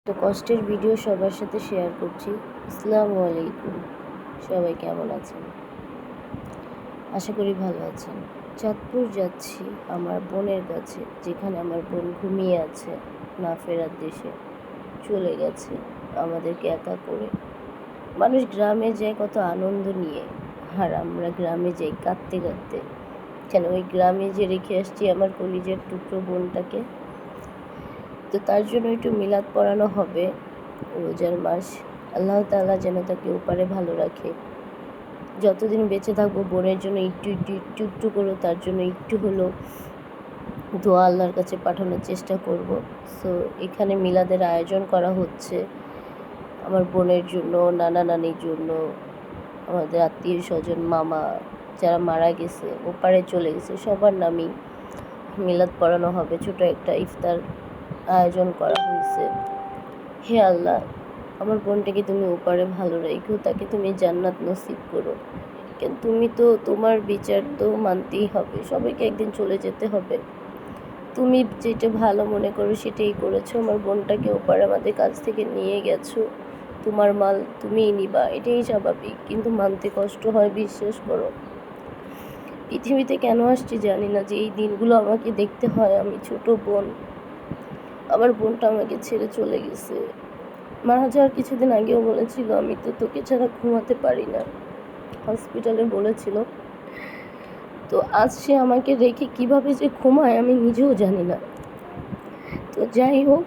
একটা কষ্টের ভিডিও সবার সাথে শেয়ার করছি। আসসালামু আলাইকুম, সবাই কেমন আছেন? আশা করি ভালো আছেন। চাঁদপুর যাচ্ছি আমার বোনের কাছে, যেখানে আমার বোন ঘুমিয়ে আছে, না ফেরার দেশে চলে গেছে আমাদেরকে একা করে। মানুষ গ্রামে যায় কত আনন্দ নিয়ে, আর আমরা গ্রামে যাই কাঁদতে কাঁদতে। কেন ওই গ্রামে যে রেখে আসছি আমার কলিজার টুকরো বোনটাকে। তো তার জন্য একটু মিলাদ পড়ানো হবে রোজার মাস। আল্লাহ তাআলা যেন তাকে ওপারে ভালো রাখে। যতদিন বেঁচে থাকবো বোনের জন্য একটু করে তার জন্য একটু হলেও দোয়া আল্লাহর কাছে পাঠানোর চেষ্টা করব। সো এখানে মিলাদের আয়োজন করা হচ্ছে আমার বোনের জন্য, নানা নানির জন্য, আমাদের আত্মীয় স্বজন, মামা যারা মারা গেছে ওপারে চলে গেছে সবার নামই মিলাদ পড়ানো হবে। ছোট একটা ইফতার আয়োজন করা হয়েছে। হে আল্লাহ, আমার বোনটাকে তুমি ওপারে ভালো রেখো, তাকে তুমি জান্নাত নসিব করো। কেন তুমি তো, তোমার বিচার তো মানতেই হবে, সবাইকে একদিন চলে যেতে হবে। তুমি যেটা ভালো মনে করো সেটাই করেছো। আমার বোনটাকে ওপারে আমাদের কাছ থেকে নিয়ে গেছো, তোমার মাল তুমিই নিবা, এটাই স্বাভাবিক। কিন্তু মানতে কষ্ট হয়, বিশ্বাস করো। পৃথিবীতে কেন আসছি জানি না, যে এই দিনগুলো আমাকে দেখতে হয়। আমি ছোট বোন, আমার বোনটা আমাকে ছেড়ে চলে গেছে। মারা যাওয়ার কিছুদিন আগেও বলেছিল, আমি তো তোকে ছাড়া ঘুমাতে পারি না, হসপিটালে বলেছিল। তো আজ সে আমাকে রেখে কিভাবে যে ঘুমায় আমি নিজেও জানি না। তো যাই হোক,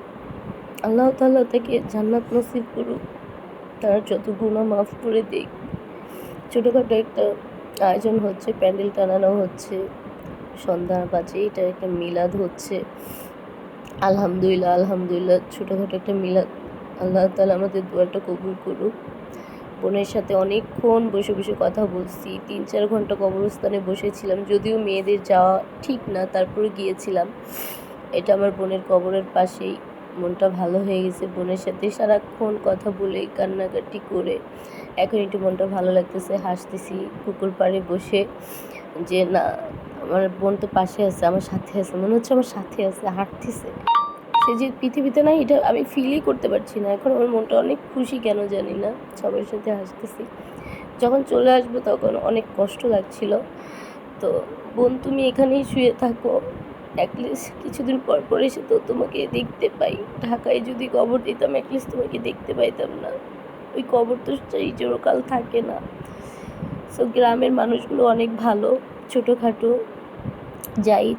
আল্লাহ তাআলা তাকে জান্নাত নসিব করুক, তার যত গুনাহ মাফ করে দিক। ছোটোখাটো একটা আয়োজন হচ্ছে, প্যান্ডেল টানানো হচ্ছে, সন্ধ্যা বাজে, এটা একটা মিলাদ হচ্ছে। আলহামদুলিল্লাহ ছোটোখাটো একটা মিলাদ। আল্লাহ তাআলা আমাদের দোয়াটা কবুল করুক। বোনের সাথে অনেকক্ষণ বসে বসে কথা বলছি, 3-4 ঘন্টা কবরস্থানে বসেছিলাম। যদিও মেয়েদের যাওয়া ঠিক না, তারপরে গিয়েছিলাম। এটা আমার বোনের কবরের পাশেই। মনটা ভালো হয়ে গেছে বোনের সাথে সারাক্ষণ কথা বলে, কান্নাকাটি করে। এখন একটু মনটা ভালো লাগতেছে, হাসতেছি পুকুর পাড়ে বসে, যে না আমার বোন তো পাশে আছে, আমার সাথে আছে, মনে হচ্ছে আমার সাথে আছে, হাঁটতেছে। সে যে পৃথিবীতে নাই এটা আমি ফিলই করতে পারছি না। এখন আমার মনটা অনেক খুশি, কেন জানি না, সবার সাথে হাসতেছি। যখন চলে আসবো তখন অনেক কষ্ট লাগছিল। তো বোন তুমি এখানেই শুয়ে থাকো, অ্যাটলিস্ট কিছুদিন পর পর এসে তো তোমাকে দেখতে পাই। ঢাকায় যদি কবর দিতাম অ্যাটলিস্ট তোমাকে দেখতে পাইতাম না। ওই কবর তো চিরকাল থাকে না। সো গ্রামের মানুষগুলো অনেক ভালো, ছোটোখাটো যাই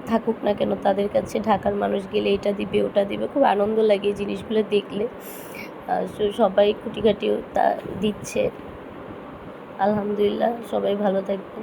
থাকুক না কেন তাদের কাছে ঢাকার মানুষ গেলে এটা দিবে ওটা দিবে, খুব আনন্দ লাগে এই জিনিসগুলো দেখলে। সবাই খুঁটিখাটিও তা দিচ্ছে। আলহামদুলিল্লাহ, সবাই ভালো থাকবে।